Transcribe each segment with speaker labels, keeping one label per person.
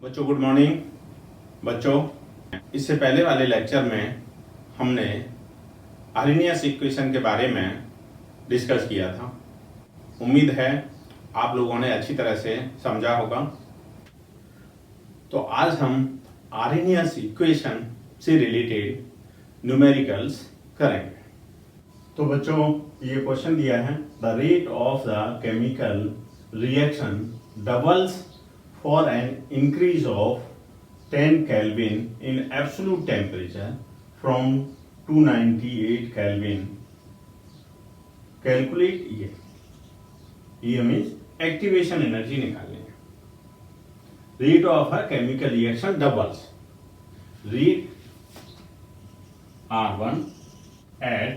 Speaker 1: बच्चों good morning. बच्चों इससे पहले वाले लेक्चर में हमने आर्हेनियस इक्वेशन के बारे में डिस्कस किया था। उम्मीद है आप लोगों ने अच्छी तरह से समझा होगा। तो आज हम आर्हेनियस इक्वेशन से रिलेटेड न्यूमेरिकल्स करेंगे। तो बच्चों ये क्वेश्चन दिया है, the rate of the chemical reaction doubles for an increase of 10 Kelvin in absolute temperature from 298 Kelvin. Calculate ये means activation energy निकालनी है। Rate of a chemical reaction doubles. Rate R1 at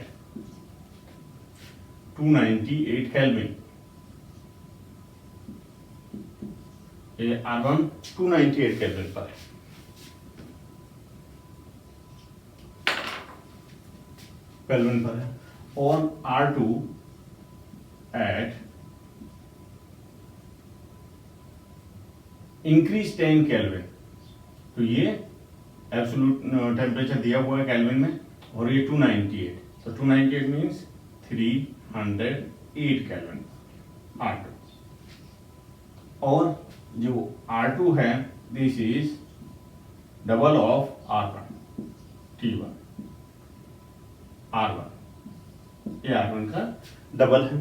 Speaker 1: 298 Kelvin. ये R1 298 kelvin पर है। Kelvin पर है और R2 eight increase 10 kelvin. तो ये एब्सोल्यूट टेम्परेचर दिया हुआ है केल्विन में और ये 298। तो 298 मीन्स 308 केल्विन R2। और जो R2 है this is double of R1 T1 R1। ये R1 का डबल है।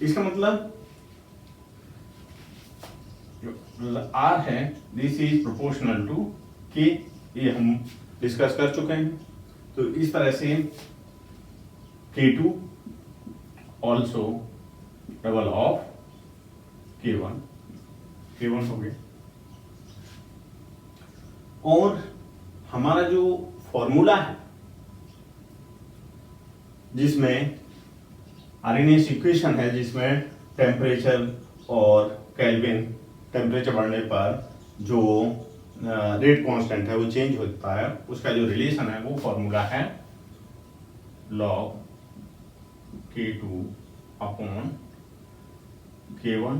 Speaker 1: इसका मतलब जो R है this is proportional to K। ये हम डिस्कस कर चुके हैं। तो इस तरह से K2 also double of K1 हो गया। और हमारा जो फॉर्मूला है जिसमें आर्हेनियस इक्वेशन है, जिसमें टेम्परेचर और केल्विन, टेम्परेचर बढ़ने पर जो रेट कांस्टेंट है वो चेंज होता है, उसका जो रिलेशन है वो फॉर्मूला है log K2 upon K1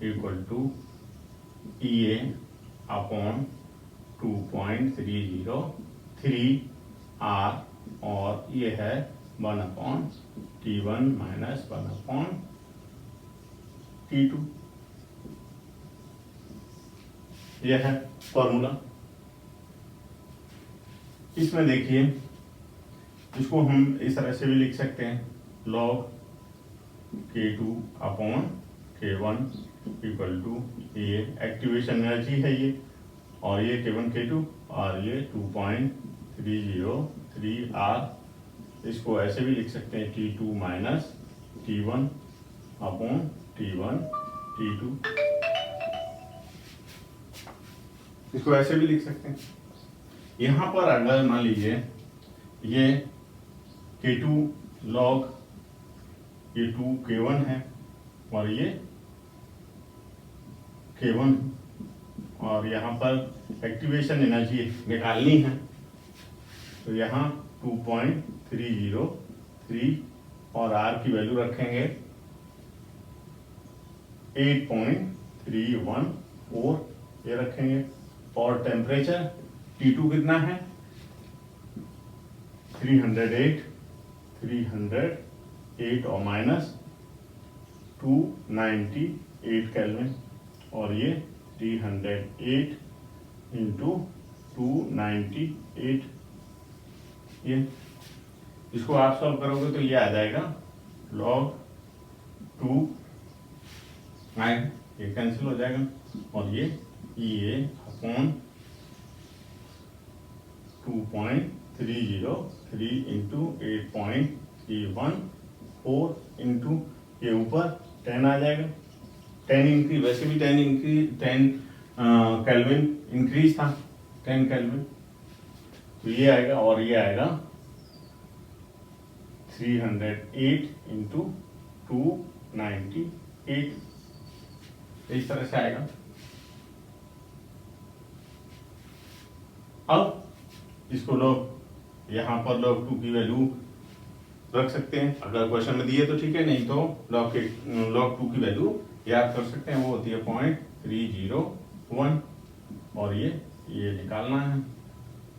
Speaker 1: equal to EA upon 2.303 R और ये है 1 upon T1 minus 1 upon T2। यह है फॉर्मूला। इसमें देखिए इसको हम इस तरह से भी लिख सकते हैं, log K2 upon K1 equal to ये एक्टिवेशन एनर्जी है ये, और ये K1 K2 और ये 2.303 R। इसको ऐसे भी लिख सकते हैं T2 minus T1 upon T1 T2। इसको ऐसे भी लिख सकते हैं। यहाँ पर अगर मान लीजिए ये K2 log ये 2 K1 है और ये K1 और यहाँ पर एक्टिवेशन एनर्जी निकालनी है। तो यहाँ 2.303 और R की वैल्यू रखेंगे 8.314 ये रखेंगे। और टेम्परेचर T2 कितना है 308 और माइनस 298 केल्विन और ये 308 इंटू 298। ये इसको आप सॉल्व करोगे तो ये आ जाएगा log 2 ये कैंसिल हो जाएगा और ये अपॉन 2.303 इंटू 8.314 इंटू ये ऊपर 10 आ जाएगा। 10 इंक्रीज, वैसे भी 10 केल्विन इंक्रीज था 10 केल्विन। तो ये आएगा और ये आएगा 308 इंटू 298 इस तरह से आएगा। अब इसको लोग यहाँ पर log 2 की वैल्यू रख सकते हैं, अगर क्वेश्चन में दिए तो ठीक है, नहीं तो log 2 की वैल्यू याद कर सकते हैं, वो होती है 0.303 1 और ये निकालना है,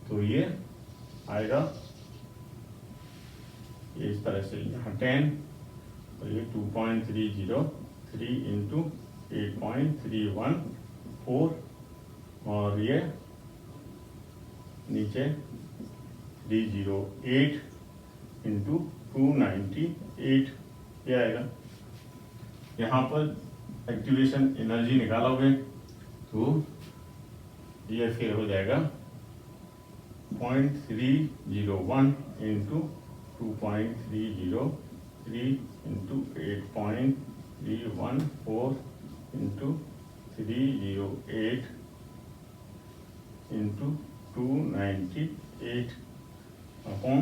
Speaker 1: तो ये आएगा ये इस तरह से, यहाँ 10 और ये 2.303 इंटू 8.314 और ये नीचे 308 इंटू 298 ये आएगा। यहाँ पर एक्टिवेशन एनर्जी निकालोगे तो ये फिर हो जाएगा 0.301 into 2.303 into 8.314 into 308 into 298 upon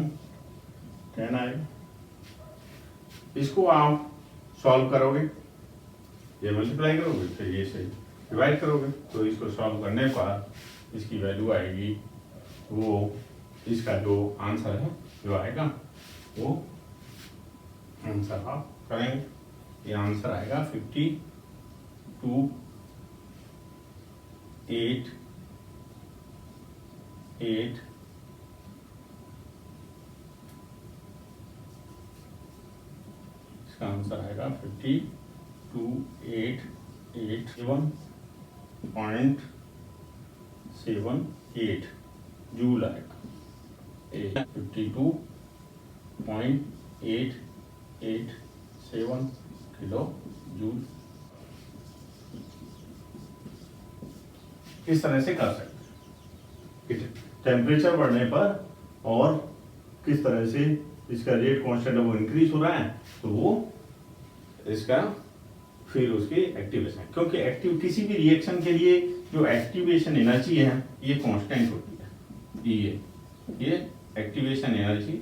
Speaker 1: 10 आएगा। इसको आप सॉल्व करोगे, ये मल्टीप्लाई करोगे, फिर ये से डिवाइड करोगे, तो इसको सॉल्व करने पर इसकी वैल्यू आएगी, वो इसका जो आंसर है जो आएगा वो आंसर आप करेंगे, ये आंसर आएगा 52.88 इसका आंसर आएगा 52.881.78 जूल आएगा, 52.887 किलो जूल। इस तरह से कर सकते हैं टेम्परेचर बढ़ने पर, और किस तरह से इसका रेट कांस्टेंट है वो इंक्रीज हो रहा है, तो वो इसका फिर उसकी एक्टिवेशन, क्योंकि एक्टिव किसी भी रिएक्शन के लिए जो एक्टिवेशन एनर्जी है ये कांस्टेंट होती है, ये activation energy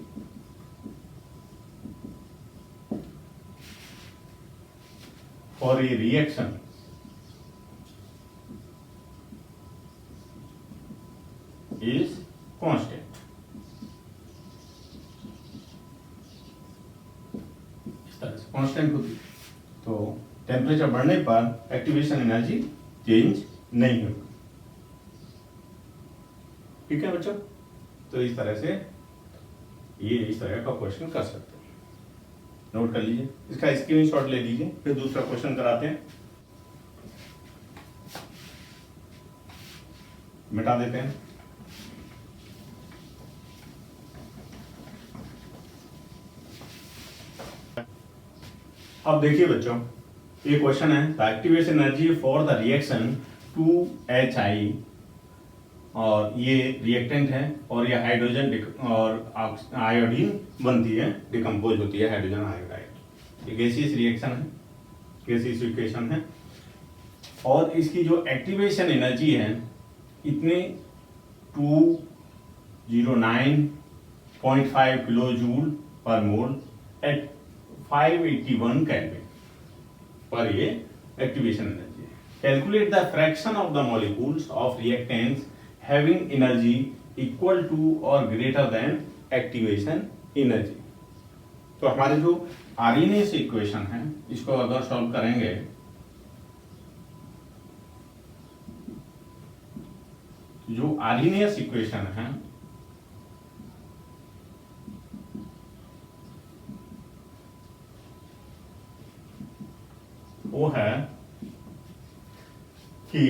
Speaker 1: for a reaction is constant. इस तरह से कांस्टेंट होती है, तो टेम्परेचर बढ़ने पर एक्टिवेशन एनर्जी चेंज नहीं होगी। ठीक है बच्चों, तो इस तरह से ये इस तरह का क्वेश्चन कर सकते हैं, नोट कर लीजिए, इसका स्क्रीनशॉट ले लीजिए, फिर दूसरा क्वेश्चन कराते हैं, मिटा देते हैं। अब देखिए बच्चों, ये क्वेश्चन है the activation energy for the reaction 2HI, और ये रिएक्टेंट है और ये हाइड्रोजन और आयोडीन बनती है, डिकम्पोज होती है हाइड्रोजन आयोडाइड। ये गैसियस रिएक्शन है, गैसियस इक्वेशन है, और इसकी जो एक्टिवेशन एनर्जी है इतने 209.5 किलो जूल पर मोल एट 581 केल्विन पर ये एक्टिवेशन एनर्जी है। Calculate the fraction of the molecules of reactants having energy equal to और ग्रेटर देन एक्टिवेशन एनर्जी। तो हमारे जो आर्रीनियस इक्वेशन है इसको अगर सॉल्व करेंगे, जो आर्रीनियस इक्वेशन है वो है कि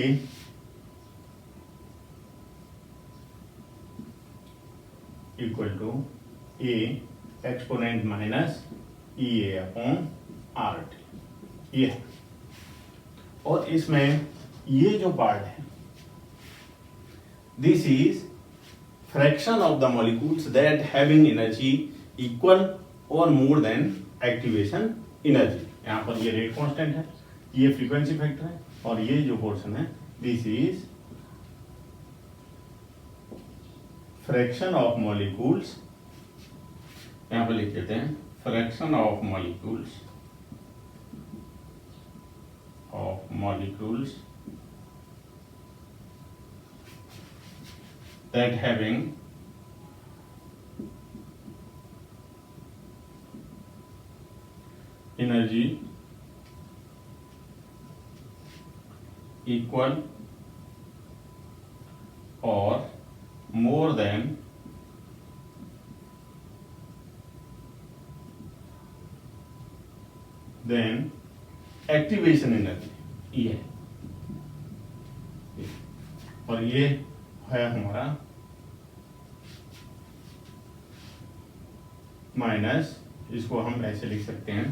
Speaker 1: equal to A exponent minus E A upon R T, ये है। और इसमें ये जो पार्ट है this is fraction of the molecules that having energy equal और मोर देन एक्टिवेशन एनर्जी। यहाँ पर ये रेट कांस्टेंट है, ये फ्रीक्वेंसी फैक्टर है, और ये जो पोर्शन है this is fraction of molecules, यहाँ पर लिख देते हैं fraction of molecules that having energy equal और मोर देन एक्टिवेशन एनर्जी ये, और ये है हमारा माइनस, इसको हम ऐसे लिख सकते हैं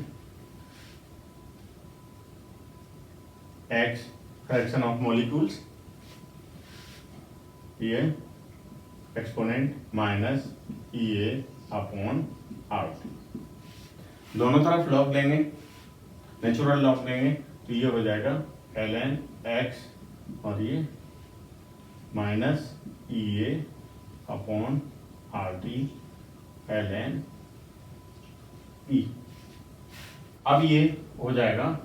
Speaker 1: एक्स फ्रैक्शन ऑफ मॉलिक्यूल्स, ये exponent minus A upon R. दोनों तरफ लॉग लेंगे, नेचुरल लॉग लेंगे, तो ये हो जाएगा ln x और ये minus A upon R T ln e। अब ये हो जाएगा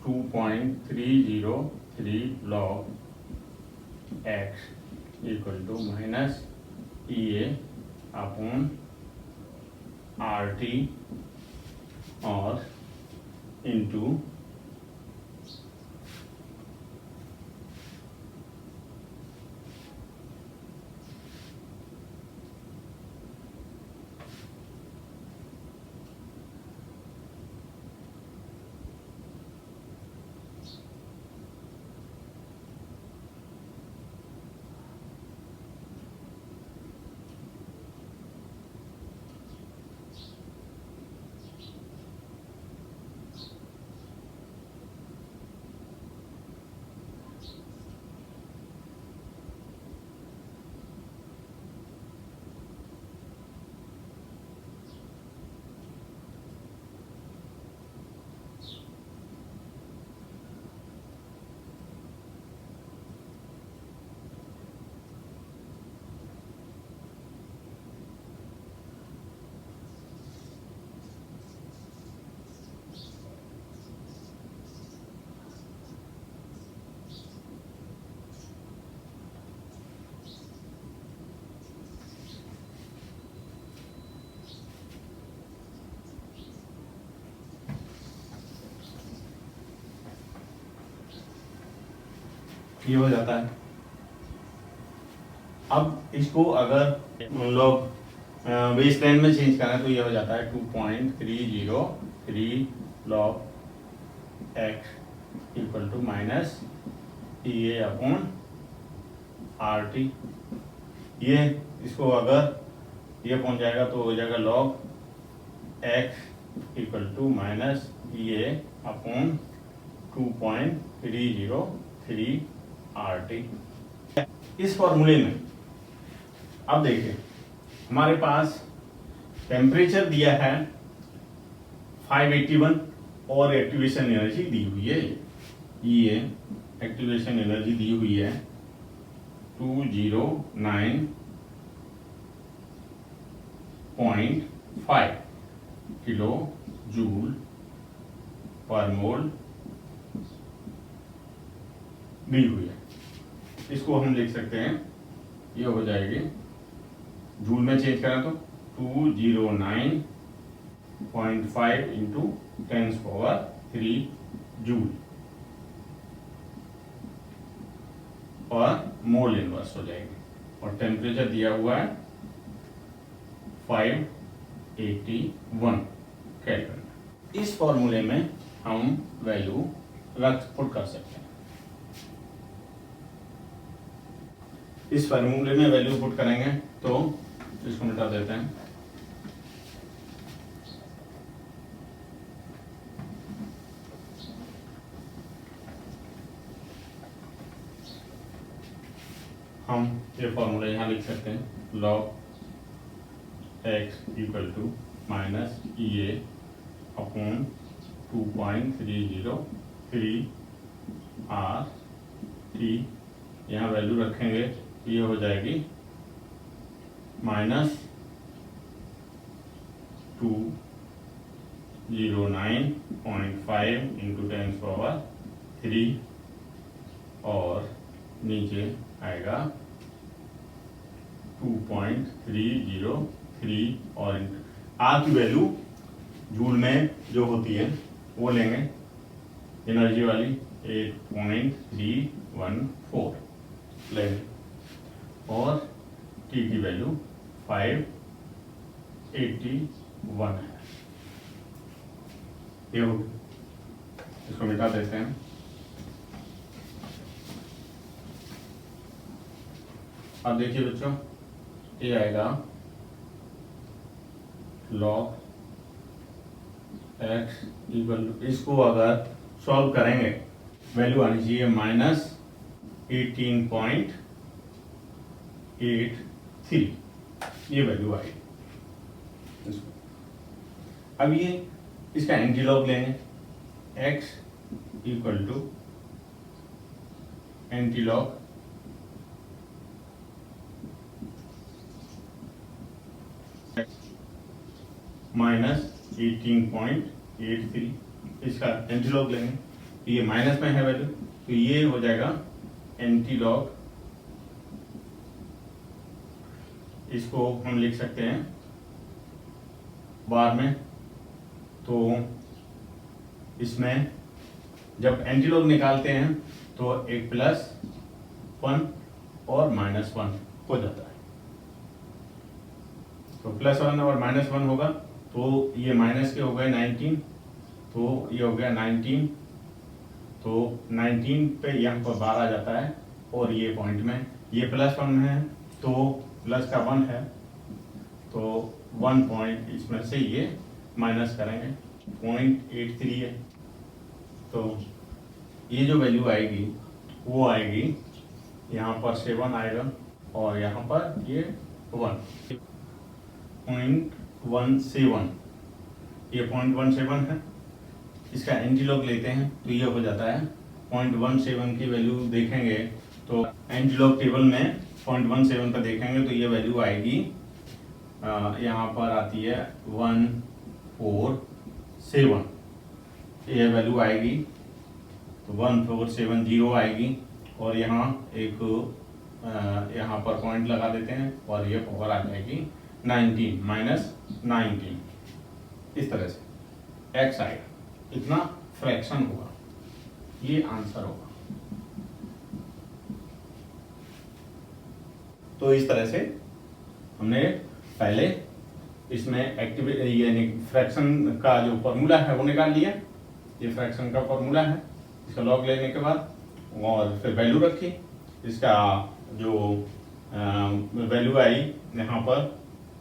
Speaker 1: 2.303 log x equal to minus A upon R T और इंटू ये हो जाता है। अब इसको अगर हम लोग बेस लाइन में चेंज करें तो ये हो जाता है 2.303 log x equal to minus A upon R T. ये इसको अगर ये पहुंच जाएगा तो हो जाएगा log x equal to minus A upon 2.303 R T. इस फॉर्मूले में अब देखिए हमारे पास टेम्परेचर दिया है 581 और एक्टिवेशन एनर्जी दी हुई है, ये एक्टिवेशन एनर्जी दी हुई है 209.5 किलो जूल पर मोल दी हुई है। इसको हम लिख सकते हैं, ये हो जाएगी जूल में चेंज करें तो 209.5 इंटू 10⁻³ जूल और मोल इनवर्स हो जाएगी। और टेम्परेचर दिया हुआ है 581 केल्विन। इस फॉर्मूले में हम वैल्यू पुट कर सकते हैं। इस फॉर्मूले में वैल्यू पुट करेंगे तो इसको मिटा देते हैं। हम ये फॉर्मूला यहाँ लिख सकते हैं, log x equal to minus A upon 2.303 R T. यहाँ वैल्यू रखेंगे, ये हो जाएगी माइनस 209.5 इंटू 10⁻³ और नीचे आएगा 2.303 और आर की वैल्यू जूल में जो होती है वो लेंगे, एनर्जी वाली 8.314। लेंगे और टी की वैल्यू 581 है। ये हो, इसको मिटा देते हैं। अब देखिए बच्चों, ये आएगा log x इक्वल टू, इसको अगर सॉल्व करेंगे वैल्यू आनी चाहिए -18.83, ये वैल्यू आएगी। अब ये इसका एंटीलॉग लेंगे, x इक्वल टू एंटीलॉग -18.83, इसका एंटीलॉग लेंगे तो ये माइनस में है वैल्यू, तो ये हो जाएगा एंटीलॉग, इसको हम लिख सकते हैं बार में। तो इसमें जब एंटीलॉग निकालते हैं तो एक +1 और -1 हो जाता है। तो +1 और -1 होगा तो ये माइनस के हो गए 19, तो ये हो गया 19, तो 19 पे यहाँ पर 12 आ जाता है और ये पॉइंट में ये +1 है तो प्लस का 1 है, तो 1 पॉइंट इसमें से ये माइनस करेंगे, 0.83 है। तो ये जो वैल्यू आएगी वो आएगी यहाँ पर 7 आएगा और यहाँ पर ये 0.17, ये 0.17 है। इसका एंटीलॉग लेते हैं तो ये हो जाता है 0.17 की वैल्यू देखेंगे तो एंटीलॉग टेबल में 0.17 पर देखेंगे तो ये वैल्यू आएगी, यहाँ पर आती है 147, ये वैल्यू आएगी तो 1470 आएगी और यहाँ एक यहाँ पर पॉइंट लगा देते हैं और ये पावर आ जाएगी 19 -19, इस तरह से x आएगा, इतना फ्रैक्शन होगा, ये आंसर होगा। तो इस तरह से हमने पहले इसमें यानी फ्रैक्शन का जो फॉर्मूला है वो निकाल लिया, ये फ्रैक्शन का फॉर्मूला है, इसका लॉग लेने के बाद और फिर वैल्यू रखी, इसका जो वैल्यू आई यहाँ पर,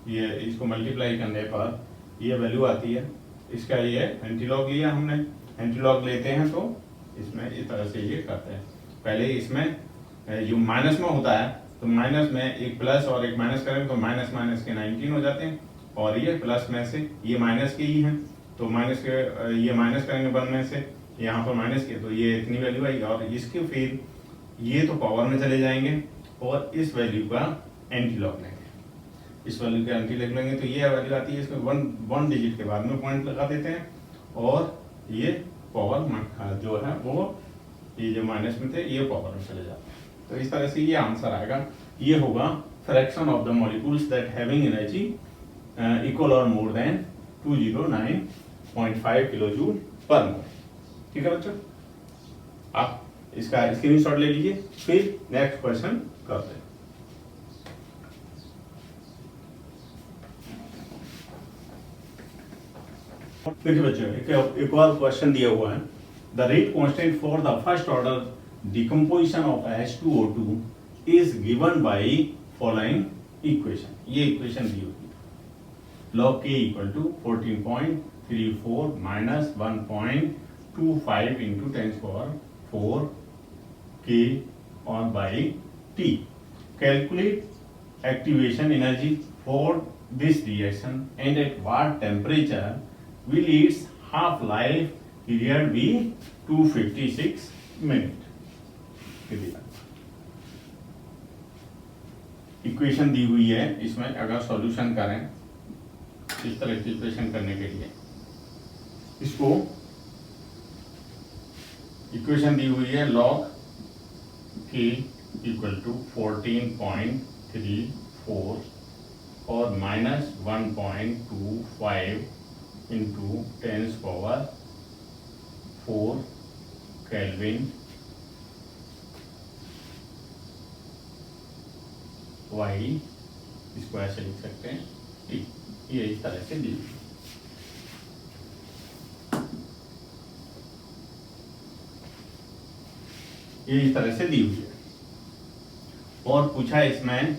Speaker 1: ये इसको मल्टीप्लाई करने पर ये वैल्यू आती है, इसका ये एंटीलॉग लिया हमने, एंटीलॉग लेते हैं तो इसमें इस तरह से ये करते हैं। पहले इसमें जो माइनस में होता है तो माइनस में एक प्लस और एक माइनस करेंगे तो माइनस माइनस के 19 हो जाते हैं और ये प्लस में से ये माइनस के ही हैं तो माइनस के ये माइनस करेंगे 1 में से, यहाँ पर माइनस के तो ये इतनी वैल्यू आएगी और इसके फिर ये तो पावर में चले जाएंगे और इस वैल्यू का एंटीलॉग लेंगे, इस वैल्यू का एंटीलॉग लेंगे तो ये वैल्यू आती है, इसमें वन डिजिट के बाद में पॉइंट लगा देते हैं और ये पावर जो है वो ये जो माइनस में थे ये पावर में चले जाते हैं। तो इस तरह से ये आंसर आएगा, ये होगा fraction of the molecules that having energy equal और मोर देन 209.5 किलोजूल पर मोल। ठीक है बच्चों, आप इसका स्क्रीनशॉट ले लीजिए, फिर नेक्स्ट क्वेश्चन करते हैं। देखिए बच्चों, एक और क्वेश्चन दिया हुआ है, the rate constant for the first order decomposition of H2O2 is given by following equation। ये इक्वेशन दी हुई है, log K equal to 14.34 minus 1.25 into 10 power 4 K on by T। Calculate activation energy for this reaction and at what temperature will its half-life period be 256 minutes। Equation दी हुई है, इसमें अगर solution करें इस तरह की इक्वेशन करने के लिए, इसको इक्वेशन दी हुई है log K इक्वल टू 14.34 और -1.25 इंटू 10 पावर 4 केल्विन वाई इसको ऐसे लिख सकते हैं टी। ये इस तरह से दी हुई, ये इस तरह से दी हुई है। और पूछा है इसमें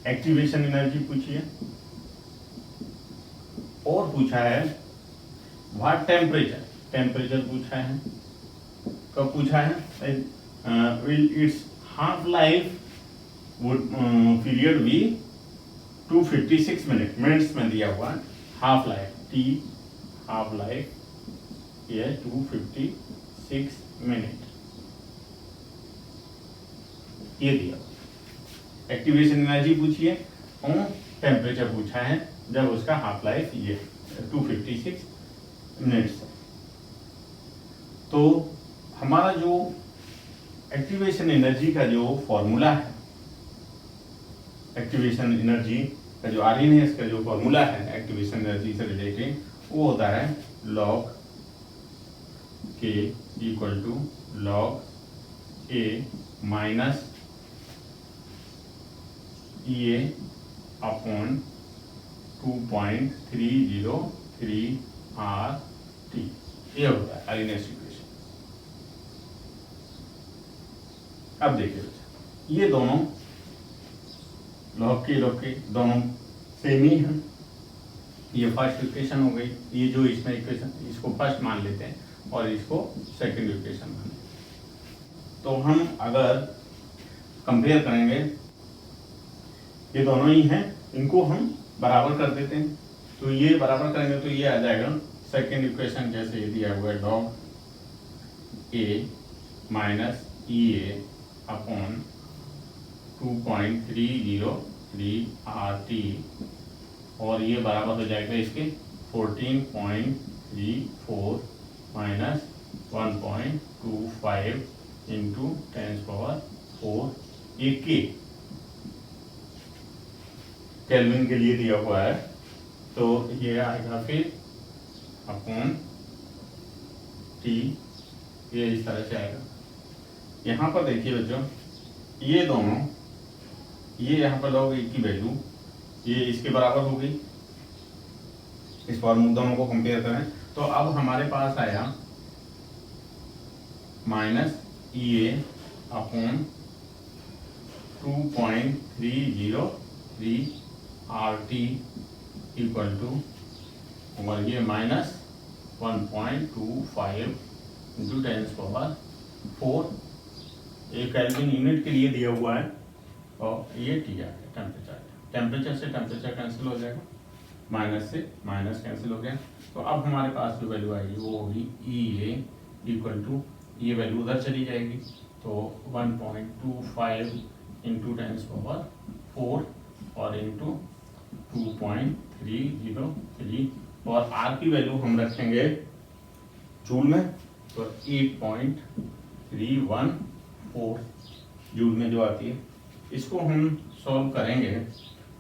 Speaker 1: एक्टिवेशन एनर्जी पूछी है, और पूछा है व्हाट टेम्परेचर, टेम्परेचर पूछा है। कब पूछा है? Will its half life would period be 256 minutes में दिया हुआ half life T, half life ये 256 मिनट ये दिया। एक्टिवेशन एनर्जी पूछी है और टेम्परेचर पूछा है जब उसका हाफ लाइफ ये 256 मिनट्स। तो हमारा जो एक्टिवेशन एनर्जी का जो फॉर्मूला है, एक्टिवेशन एनर्जी का जो आरएनएस का जो फॉर्मूला है एक्टिवेशन एनर्जी से रिलेटेड, वो होता है log K equal to log A minus EA upon 2.303 RT। ये होता है आरएनएस इक्वेशन। अब देखिए बच्चा, ये दोनों log के दोनों सेम ही हैं। ये फर्स्ट इक्वेशन हो गई, ये जो इसमें इक्वेशन इसको फर्स्ट मान लेते हैं और इसको सेकंड इक्वेशन मान लेते हैं। तो हम अगर कंपेयर करेंगे, ये दोनों ही हैं, इनको हम बराबर कर देते हैं। तो ये बराबर करेंगे तो ये आ जाएगा सेकंड इक्वेशन जैसे ये दिया हुआ है log A minus EA upon 2.303 RT, और ये बराबर हो जाएगा इसके 14.34 माइनस 1.25 इंटू 10⁴ ये के केल्विन के लिए दिया हुआ है। तो ये आएगा फिर अपॉन टी, ये इस तरह से आएगा। यहाँ पर देखिए बच्चों, ये दोनों, ये यहाँ पर log A की वैल्यू ये इसके बराबर हो गई। इस फॉर्मूले दोनों को कंपेयर करें तो अब हमारे पास आया minus EA upon 2.303 RT equal to, और ये माइनस 1.25 इंटू 10⁴। एक केल्विन यूनिट के लिए दिया हुआ है और ये टी आ गया टेम्परेचर। टेम्परेचर से टेम्परेचर कैंसिल हो जाएगा, माइनस से माइनस कैंसिल हो गया। तो अब हमारे पास जो वैल्यू आएगी वो होगी EA इक्वल टू, ये वैल्यू उधर चली जाएगी तो 1.25 इंटू 10⁴ और इंटू 2.303, और R की वैल्यू हम रखेंगे जूल में तो 8.314 जूल में जो आती है। इसको हम सॉल्व करेंगे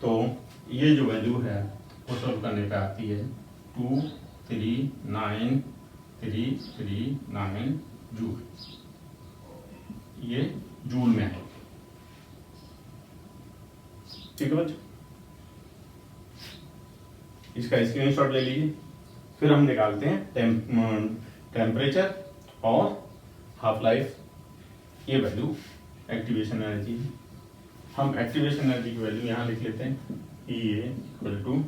Speaker 1: तो ये जो वैल्यू है वो सॉल्व करने पे आती है 239,339 जूल। ये जूल में है, ठीक है बच्चों। इसका स्क्रीनशॉट ले लीजिए। फिर हम निकालते हैं टेम्परेचर और हाफ लाइफ, ये वैल्यू एक्टिवेशन एनर्जी। हम एक्टिवेशन एनर्जी की वैल्यू यहाँ लिख लेते हैं EA इक्वल टू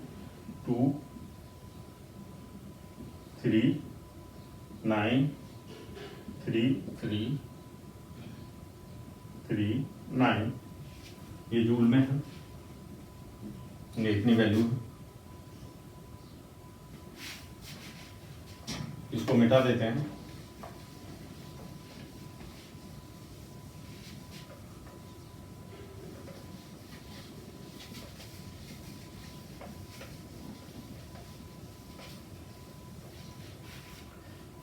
Speaker 1: 239,339, ये जूल में है, ये इतनी वैल्यू है। इसको मिटा देते हैं।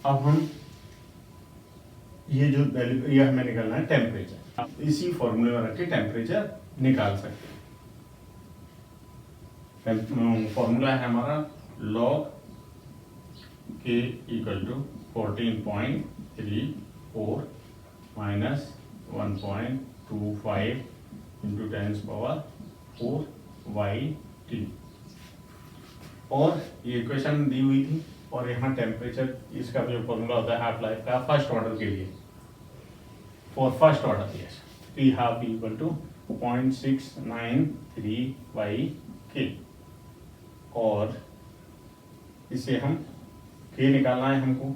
Speaker 1: अब हम ये जो वैल्यू ये हमें निकालना है टेम्परेचर, आप इसी फॉर्मूले में रख के टेम्परेचर निकाल सकते हैं। फॉर्मूला है हमारा log K equal to 14.34 minus 1.25 into 10⁻⁴y/t। और ये इक्वेशन दी हुई थी और यहाँ टेम्परेचर, इसका जो फॉर्मूला होता है हाफ लाइफ का फर्स्ट ऑर्डर के लिए, for first order yes, T half equal to 0.693 और इसे हम K निकालना है हमको,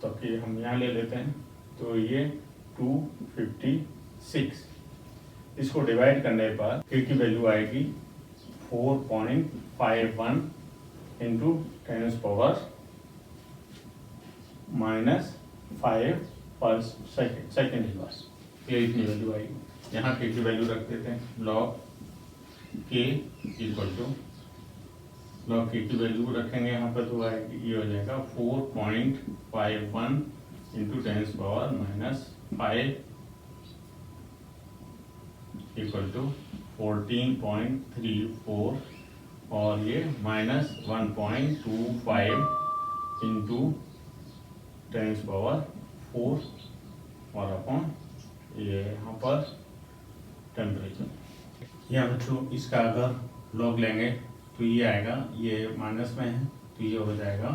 Speaker 1: तो K हम यहाँ ले लेते हैं, तो ये 256। इसको डिवाइड करने पर K की वैल्यू आएगी 4.51 इंटू 10⁻⁻5 पर सेकेंड इनवर्स, ये इतनी वैल्यू आएगी। यहाँ K की वैल्यू रख देते हैं, log K equal to, log K की वैल्यू रखेंगे यहाँ पर तो आएगी, ये हो जाएगा 4.51 इंटू 10⁻⁻5 इक्वल टू 14.34 और ये -1.25 इंटू 10⁻⁴ और अपॉन ये यहाँ पर टेम्परेचर। यहाँ बच्चों इसका अगर लॉग लेंगे तो ये आएगा, ये माइनस में है तो ये हो जाएगा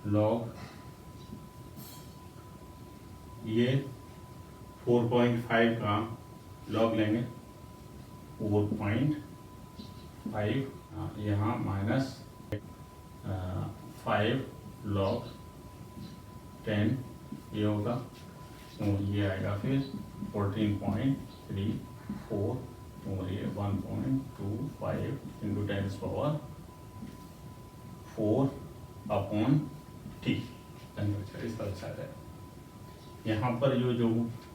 Speaker 1: लॉग, ये 4.5 का लॉग लेंगे 4.5, यहाँ -5 लॉग 10 ये होगा, और ये आएगा फिर 14.34 और ये 1.25 इंटू 10⁻⁴ अपॉन T टेम्परेचर। इस तरह से आ जाएगा। यहाँ पर जो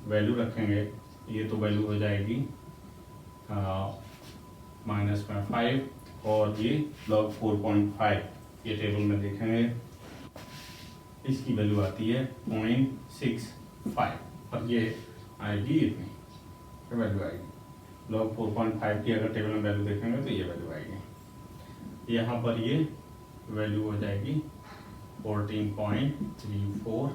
Speaker 1: वैल्यू रखेंगे ये तो वैल्यू हो जाएगी -5 और ये log 4.5, ये टेबल में देखेंगे इसकी वैल्यू आती है 0.65 और ये आएगी इतनी वैल्यू आएगी। log 4.5 की अगर टेबल में वैल्यू देखेंगे तो ये वैल्यू आएगी। यहाँ पर ये वैल्यू हो जाएगी 14.34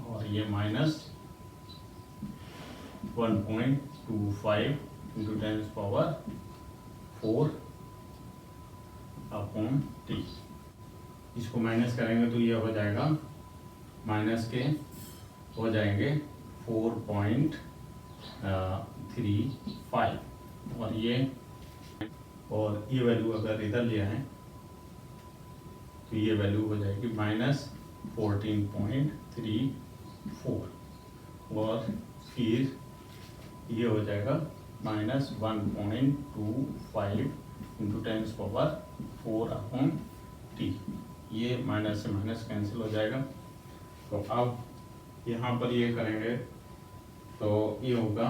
Speaker 1: और ये -1.25 इंटू 10⁻⁴ अपॉन T। इसको माइनस करेंगे तो ये हो जाएगा, माइनस के हो जाएंगे 4.35 और ये वैल्यू अगर इधर लिया है तो ये वैल्यू हो जाएगी -14.34 और फिर ये हो जाएगा -1.25 इंटू 10⁻⁴ अपॉन T। ये माइनस से माइनस कैंसिल हो जाएगा। तो अब यहाँ पर ये करेंगे तो ये होगा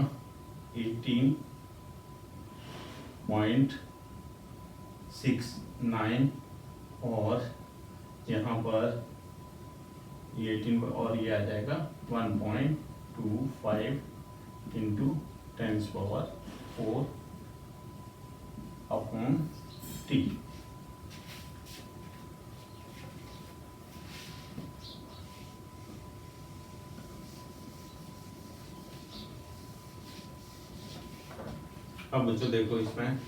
Speaker 1: 18.69 और यहाँ पर ये 18 और ये आ जाएगा 1.25 इंटू 10⁻⁴ अपॉन T। अब बच्चों देखो इसमें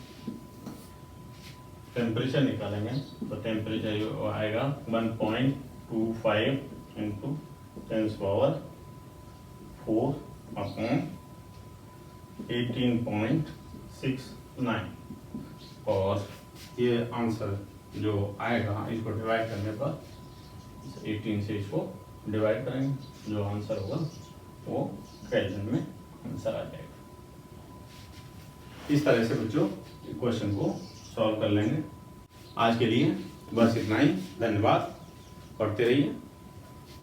Speaker 1: टेम्परेचर निकालेंगे तो टेम्परेचर आएगा 1.25 इंटू 10⁻⁴ अपॉन 18.69 और ये आंसर जो आएगा इसको डिवाइड करने पर 18 से इसको डिवाइड करेंगे, जो आंसर होगा वो केल्विन में आंसर आ जाएगा। इस तरह से बच्चों क्वेश्चन को सॉल्व कर लेंगे। आज के लिए बस इतना ही, धन्यवाद, पढ़ते रहिए।